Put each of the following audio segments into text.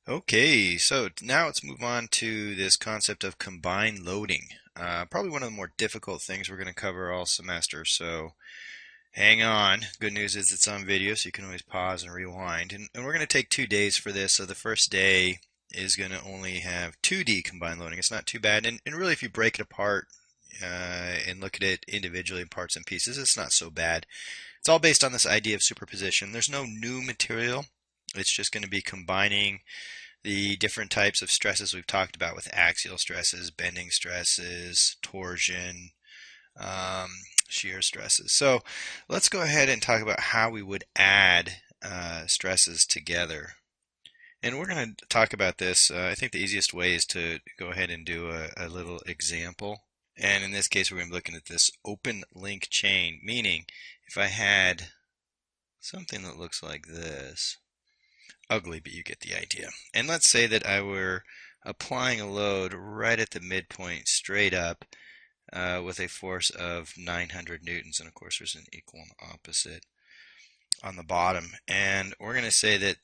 Okay, so now let's move on to this concept of combined loading. Probably one of the more difficult things we're going to cover all semester, so hang on. Good news is it's on video, so you can always pause and rewind. And we're going to take 2 days for this, so the first day is going to only have 2D combined loading. It's not too bad, and really if you break it apart and look at it individually in parts and pieces, it's not so bad. It's all based on this idea of superposition. There's no new material. It's just going to be combining the different types of stresses we've talked about with axial stresses, bending stresses, torsion, um, shear stresses. So let's go ahead and talk about how we would add stresses together. And we're going to talk about this. I think the easiest way is to go ahead and do a little example. And in this case, we're going to be looking at this open link chain, meaning if I had something that looks like this, ugly, but you get the idea. And let's say that I were applying a load right at the midpoint, straight up, with a force of 900 newtons. And of course, there's an equal and opposite on the bottom. And we're going to say that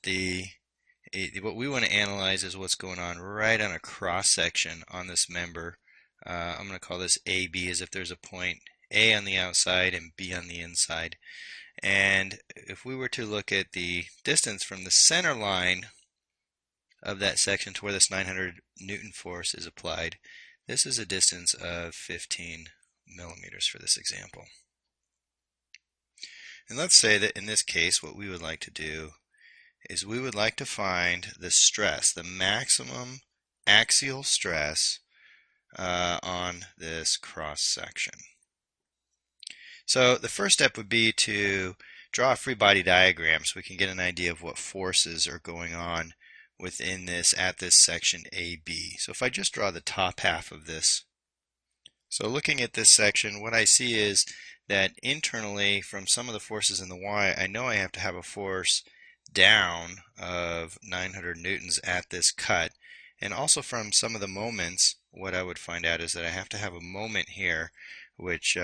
what we want to analyze is what's going on right on a cross section on this member. I'm going to call this AB, as if there's a point A on the outside and B on the inside. And if we were to look at the distance from the center line of that section to where this 900 Newton force is applied, this is a distance of 15 millimeters for this example. And let's say that in this case, what we would like to do is we would like to find the stress, the maximum axial stress on this cross section. So the first step would be to draw a free body diagram so we can get an idea of what forces are going on within this at this section AB. So if I just draw the top half of this, so looking at this section, what I see is that internally from some of the forces in the Y, I know I have to have a force down of 900 newtons at this cut. And also from some of the moments, what I would find out is that I have to have a moment here, which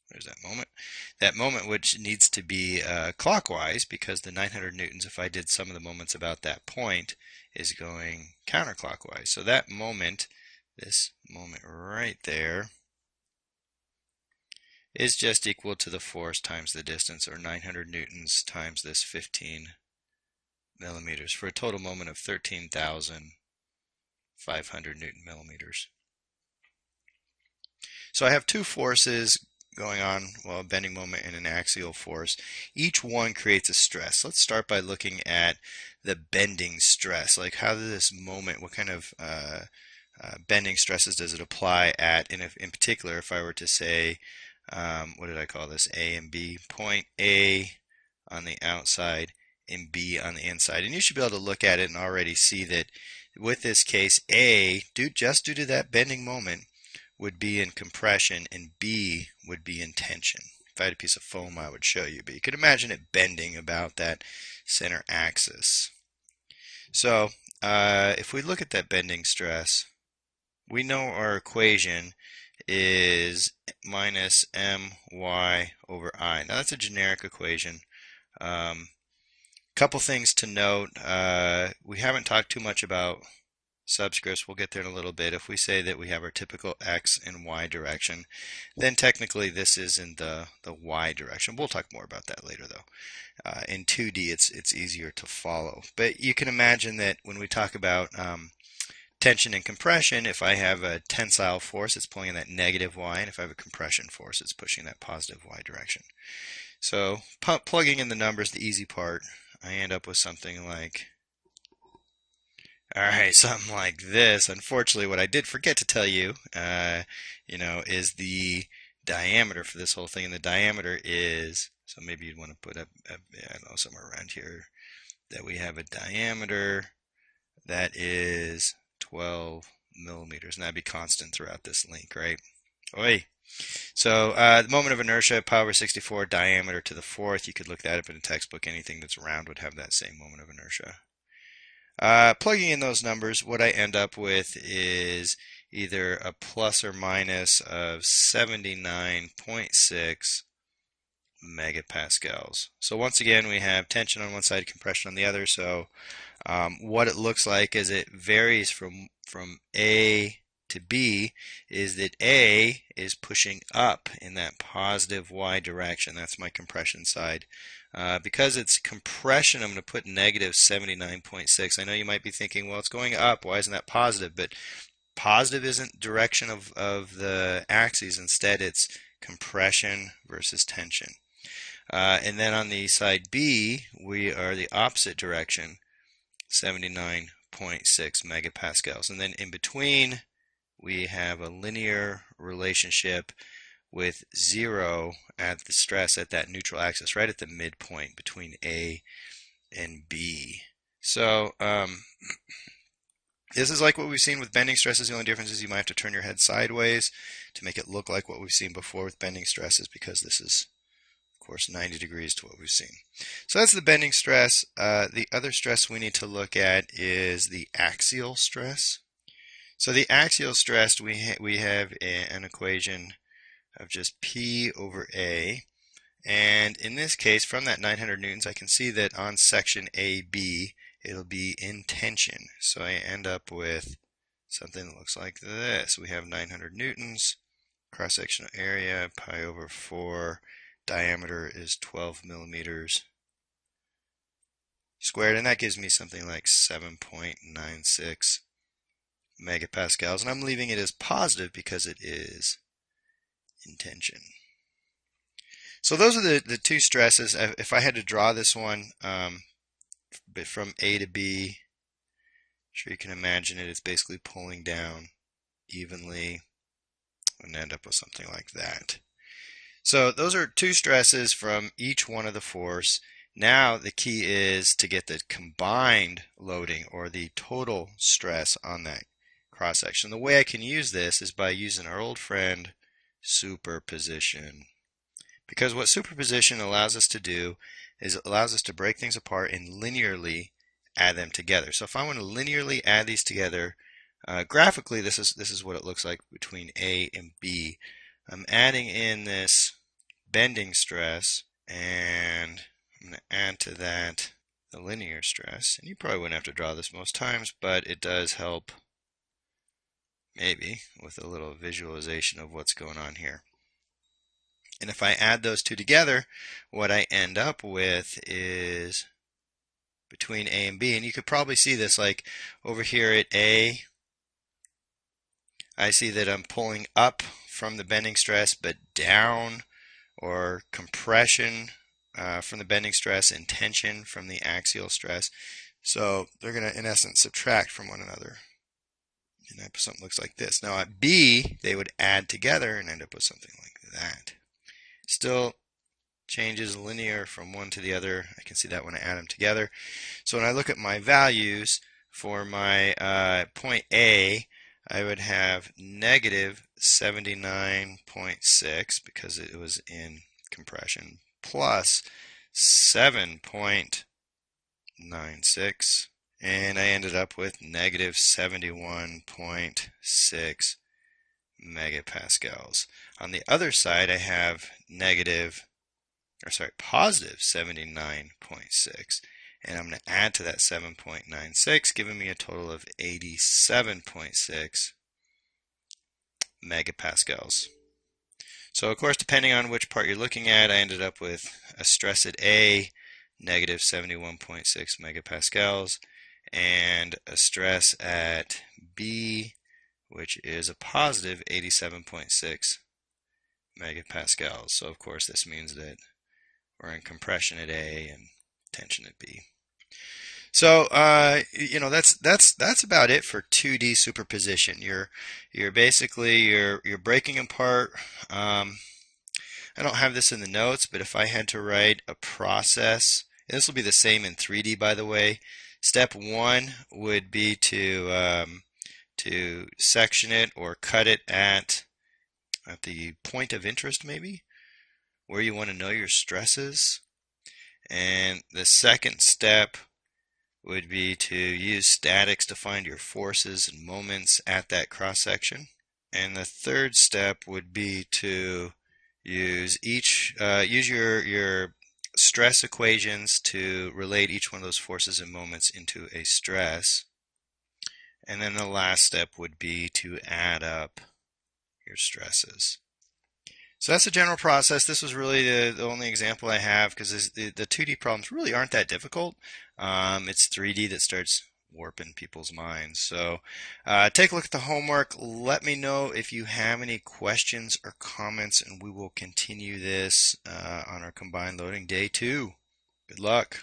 there's that moment. That moment which needs to be clockwise, because the 900 newtons, if I did some of the moments about that point, is going counterclockwise. So that moment, this moment right there, is just equal to the force times the distance, or 900 newtons times this 15 millimeters, for a total moment of 13,500 Newton millimeters. So I have two forces going on, well, a bending moment and an axial force. Each one creates a stress. Let's start by looking at the bending stress. Like, how does this moment, what kind of bending stresses does it apply at? And in particular, if I were to say, what did I call this? A and B. Point A on the outside and B on the inside. And you should be able to look at it and already see that with this case, A, just due to that bending moment, would be in compression and B would be in tension. If I had a piece of foam, I would show you, but you could imagine it bending about that center axis. So if we look at that bending stress, we know our equation is minus my over I. Now that's a generic equation. Couple things to note. We haven't talked too much about subscripts. We'll get there in a little bit. If we say that we have our typical x and y direction, then technically this is in the y direction. We'll talk more about that later though. In 2D it's easier to follow. But you can imagine that when we talk about tension and compression, if I have a tensile force, it's pulling in that negative y, and if I have a compression force, it's pushing that positive y direction. So plugging in the numbers, the easy part, I end up with something like, all right, something like this. Unfortunately, what I did forget to tell you, is the diameter for this whole thing. And the diameter is, so maybe you'd want to put up, I don't know, somewhere around here, that we have a diameter that is 12 millimeters. And that'd be constant throughout this link, right? Oi. So the moment of inertia, pi over 64, diameter to the fourth. You could look that up in a textbook. Anything that's round would have that same moment of inertia. Plugging in those numbers, what I end up with is either a plus or minus of 79.6 megapascals. So once again, we have tension on one side, compression on the other. So what it looks like is it varies from A to B, is that A is pushing up in that positive Y direction. That's my compression side. Because it's compression, I'm going to put negative 79.6. I know you might be thinking, well, it's going up. Why isn't that positive? But positive isn't direction of the axes. Instead, it's compression versus tension. And then on the side B, we are the opposite direction, 79.6 megapascals. And then in between, we have a linear relationship with 0 at the stress at that neutral axis, right at the midpoint between A and B. So this is like what we've seen with bending stresses. The only difference is you might have to turn your head sideways to make it look like what we've seen before with bending stresses, because this is, of course, 90 degrees to what we've seen. So that's the bending stress. The other stress we need to look at is the axial stress. So the axial stress, we have an equation of just P over A. And in this case, from that 900 newtons, I can see that on section AB, it'll be in tension. So I end up with something that looks like this. We have 900 newtons, cross-sectional area, pi over 4, diameter is 12 millimeters squared, and that gives me something like 7.96 megapascals. And I'm leaving it as positive because it is in tension. So those are the two stresses. If I had to draw this one, but from A to B, I'm sure you can imagine it. It's basically pulling down evenly and end up with something like that. So those are two stresses from each one of the force. Now the key is to get the combined loading, or the total stress on that cross section. The way I can use this is by using our old friend superposition. Because what superposition allows us to do is it allows us to break things apart and linearly add them together. So if I want to linearly add these together, graphically this is what it looks like between A and B. I'm adding in this bending stress, and I'm going to add to that the linear stress. And you probably wouldn't have to draw this most times, but it does help maybe with a little visualization of what's going on here. And if I add those two together, what I end up with is between A and B. And you could probably see this, like over here at A, I see that I'm pulling up from the bending stress, but down, or compression from the bending stress and tension from the axial stress. So they're going to, in essence, subtract from one another. And that something looks like this. Now at B, they would add together and end up with something like that. Still changes linear from one to the other. I can see that when I add them together. So when I look at my values for my point A, I would have negative 79.6 because it was in compression, plus 7.96, and I ended up with negative 71.6 megapascals. On the other side, I have positive 79.6, and I'm going to add to that 7.96, giving me a total of 87.6 megapascals. So of course, depending on which part you're looking at, I ended up with a stress at A, negative 71.6 megapascals, and a stress at B, which is a positive 87.6 megapascals. So of course this means that we're in compression at A and tension at B. So that's about it for 2D superposition. You're basically breaking apart. I don't have this in the notes, but if I had to write a process, and this will be the same in 3D, by the way. Step 1 would be to section it or cut it at the point of interest, maybe, where you want to know your stresses. And the second step would be to use statics to find your forces and moments at that cross section. And the third step would be to use your stress equations to relate each one of those forces and moments into a stress. And then the last step would be to add up your stresses. So that's the general process. This was really the only example I have because the 2D problems really aren't that difficult. It's 3D that starts warping people's minds. So take a look at the homework. Let me know if you have any questions or comments, and we will continue this on our combined loading day 2. Good luck.